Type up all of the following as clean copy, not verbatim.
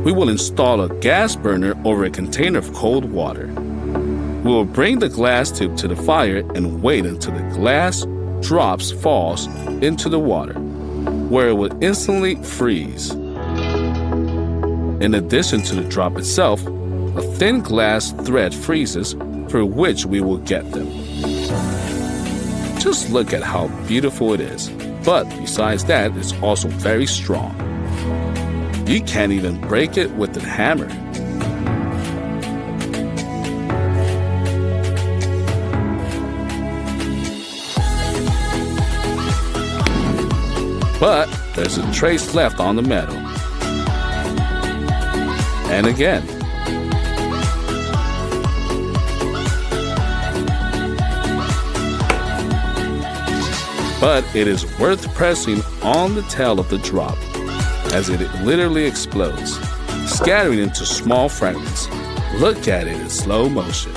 we will install a gas burner over a container of cold water. We will bring the glass tube to the fire and wait until the glass drops falls into the water, where it will instantly freeze. In addition to the drop itself, a thin glass thread freezes for which we will get them. Just look at how beautiful it is, but besides that, it's also very strong. You can't even break it with a hammer. But there's a trace left on the metal. And again. But it is worth pressing on the tail of the drop, as it literally explodes, scattering into small fragments. Look at it in slow motion.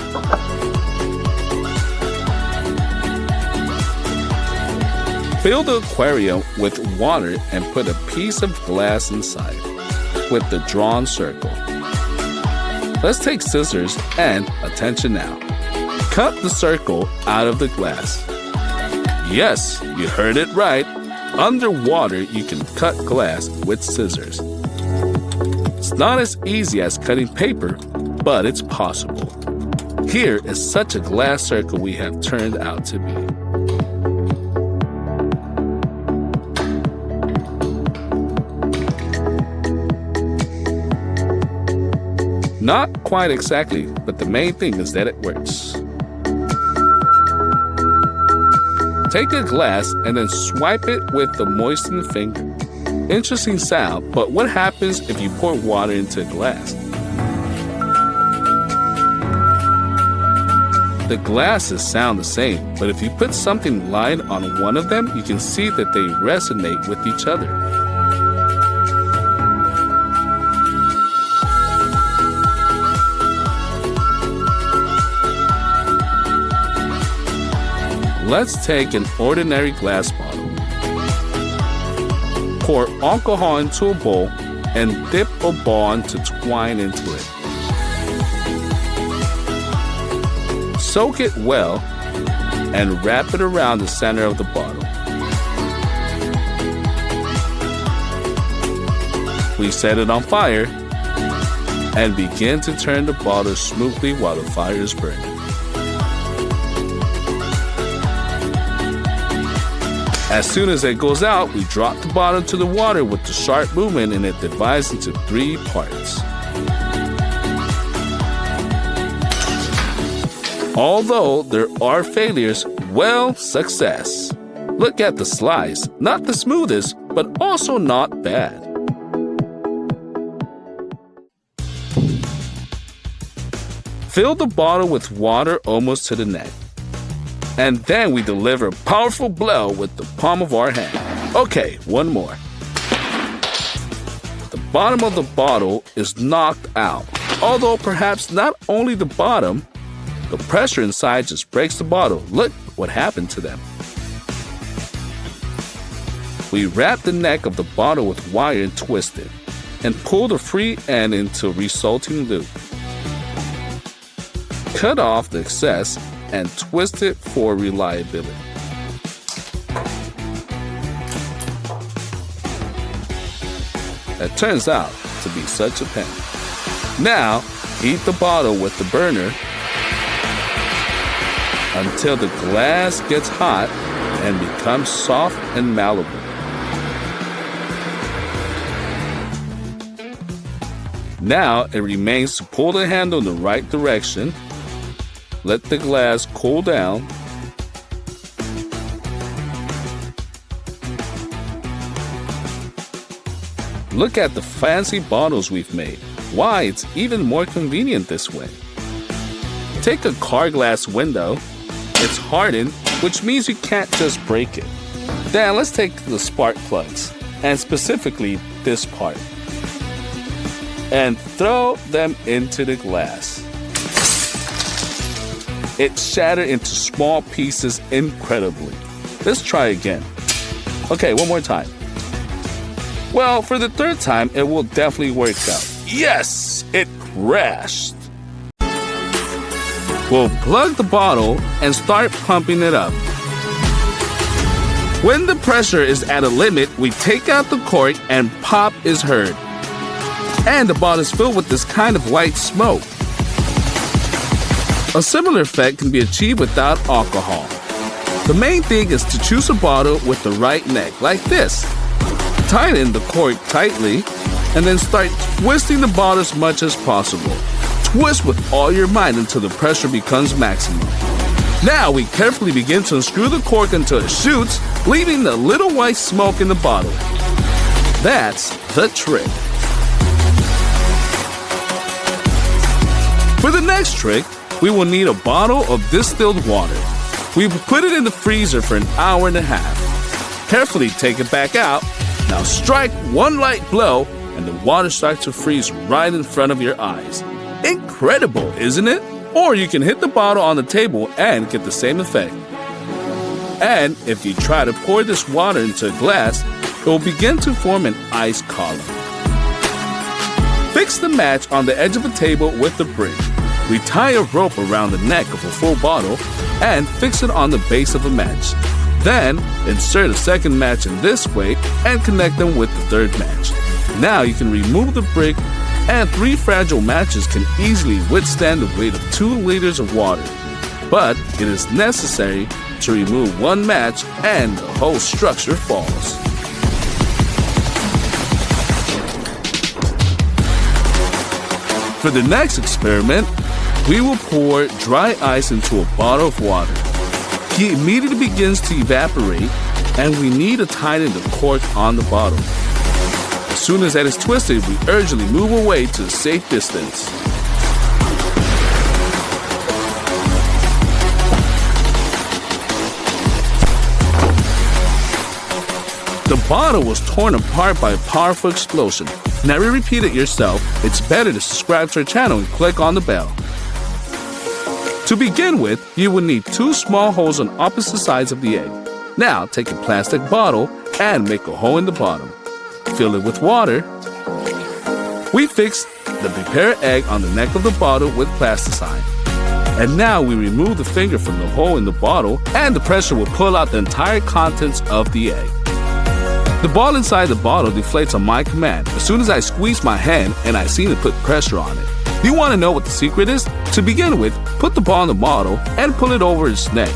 Fill the aquarium with water and put a piece of glass inside with the drawn circle. Let's take scissors and, attention now, cut the circle out of the glass. Yes, you heard it right. Underwater, you can cut glass with scissors. It's not as easy as cutting paper, but it's possible. Here is such a glass circle we have turned out to be. Not quite exactly, but the main thing is that it works. Take a glass and then swipe it with the moistened finger. Interesting sound, but what happens if you pour water into a glass? The glasses sound the same, but if you put something light on one of them, you can see that they resonate with each other. Let's take an ordinary glass bottle. Pour alcohol into a bowl and dip a ball to twine into it. Soak it well and wrap it around the center of the bottle. We set it on fire and begin to turn the bottle smoothly while the fire is burning. As soon as it goes out, we drop the bottle to the water with the sharp movement and it divides into 3 parts. Although there are failures, well, success. Look at the slice, not the smoothest, but also not bad. Fill the bottle with water almost to the neck. And then we deliver a powerful blow with the palm of our hand. Okay, one more. The bottom of the bottle is knocked out. Although perhaps not only the bottom, the pressure inside just breaks the bottle. Look what happened to them. We wrap the neck of the bottle with wire and twist it, and pull the free end into a resulting loop. Cut off the excess and twist it for reliability. That turns out to be such a pain. Now, heat the bottle with the burner until the glass gets hot and becomes soft and malleable. Now, it remains to pull the handle in the right direction. Let the glass cool down. Look at the fancy bottles we've made. Why, it's even more convenient this way. Take a car glass window. It's hardened, which means you can't just break it. Then let's take the spark plugs, and specifically this part, and throw them into the glass. It shattered into small pieces incredibly. Let's try again. Okay, one more time. Well, for the 3rd time, it will definitely work out. yes, it crashed. We'll plug the bottle and start pumping it up. When the pressure is at a limit, we take out the cork and pop is heard. And the bottle is filled with this kind of white smoke. A similar effect can be achieved without alcohol. The main thing is to choose a bottle with the right neck, like this. Tighten the cork tightly, and then start twisting the bottle as much as possible. Twist with all your might until the pressure becomes maximum. Now we carefully begin to unscrew the cork until it shoots, leaving the little white smoke in the bottle. That's the trick. For the next trick, we will need a bottle of distilled water. We will put it in the freezer for an hour and a half. Carefully take it back out. Now strike one light blow and the water starts to freeze right in front of your eyes. Incredible, isn't it? Or you can hit the bottle on the table and get the same effect. And if you try to pour this water into a glass, it will begin to form an ice column. Fix the match on the edge of a table with a brick. We tie a rope around the neck of a full bottle and fix it on the base of a match. Then, insert a second match in this way and connect them with the third match. Now you can remove the brick, and 3 fragile matches can easily withstand the weight of 2 liters of water. But it is necessary to remove one match and the whole structure falls. For the next experiment, we will pour dry ice into a bottle of water. He immediately begins to evaporate, and we need to tighten the cork on the bottle. As soon as that is twisted, we urgently move away to a safe distance. The bottle was torn apart by a powerful explosion. Never repeat it yourself. It's better to subscribe to our channel and click on the bell. To begin with, you will need 2 small holes on opposite sides of the egg. Now, take a plastic bottle and make a hole in the bottom. Fill it with water. We fix the prepared egg on the neck of the bottle with plasticine. And now we remove the finger from the hole in the bottle, and the pressure will pull out the entire contents of the egg. The ball inside the bottle deflates on my command as soon as I squeeze my hand and I seem to put pressure on it. Do you want to know what the secret is? To begin with, put the ball in the bottle and pull it over its neck.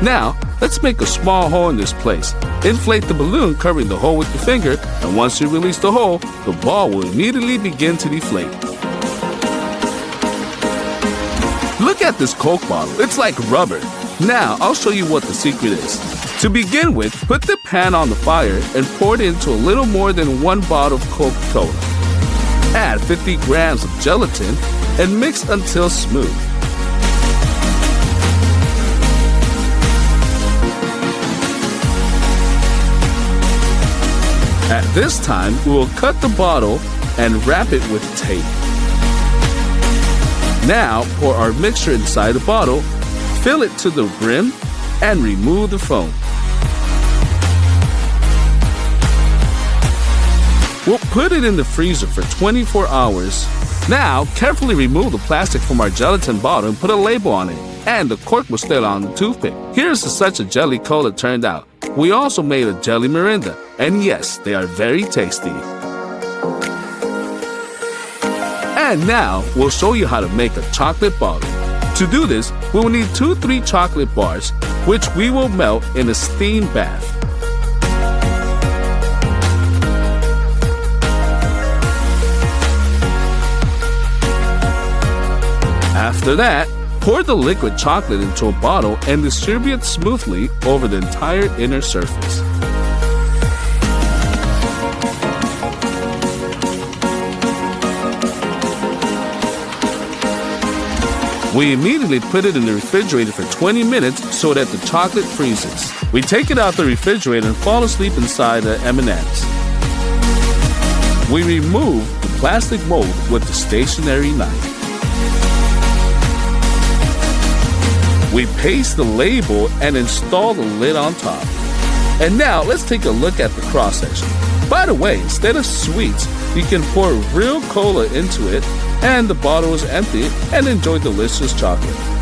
Now, let's make a small hole in this place. Inflate the balloon covering the hole with your finger, and once you release the hole, the ball will immediately begin to deflate. Look at this Coke bottle, it's like rubber. Now, I'll show you what the secret is. To begin with, put the pan on the fire and pour it into a little more than 1 bottle of Coca-Cola. Add 50 grams of gelatin and mix until smooth. At this time, we will cut the bottle and wrap it with tape. Now, pour our mixture inside the bottle, fill it to the brim, and remove the foam. We'll put it in the freezer for 24 hours. Now, carefully remove the plastic from our gelatin bottle and put a label on it, and the cork will stay on the toothpick. Here's such a jelly cola turned out. We also made a jelly Mirinda, and yes, they are very tasty. And now, we'll show you how to make a chocolate bottle. To do this, we will need 2-3 chocolate bars, which we will melt in a steam bath. After that, pour the liquid chocolate into a bottle and distribute smoothly over the entire inner surface. We immediately put it in the refrigerator for 20 minutes so that the chocolate freezes. We take it out the refrigerator and fall asleep inside the M&Ms. We remove the plastic mold with the stationary knife. We paste the label and install the lid on top. And now let's take a look at the cross section. By the way, instead of sweets, you can pour real cola into it and the bottle is empty and enjoy delicious chocolate.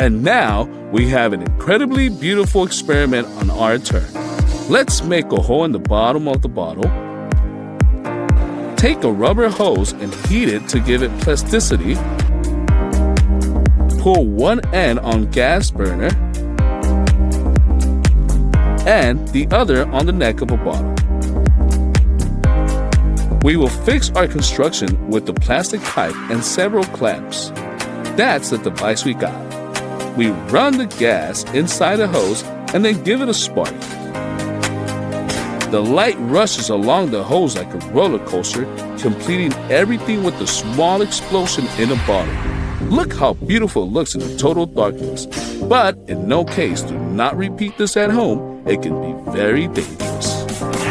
And now we have an incredibly beautiful experiment on our turn. Let's make a hole in the bottom of the bottle. Take a rubber hose and heat it to give it plasticity. Pull one end on gas burner and the other on the neck of a bottle. We will fix our construction with the plastic pipe and several clamps. That's the device we got. We run the gas inside the hose and then give it a spark. The light rushes along the hose like a roller coaster, completing everything with a small explosion in a bottle. Look how beautiful it looks in the total darkness. But in no case, do not repeat this at home. It can be very dangerous.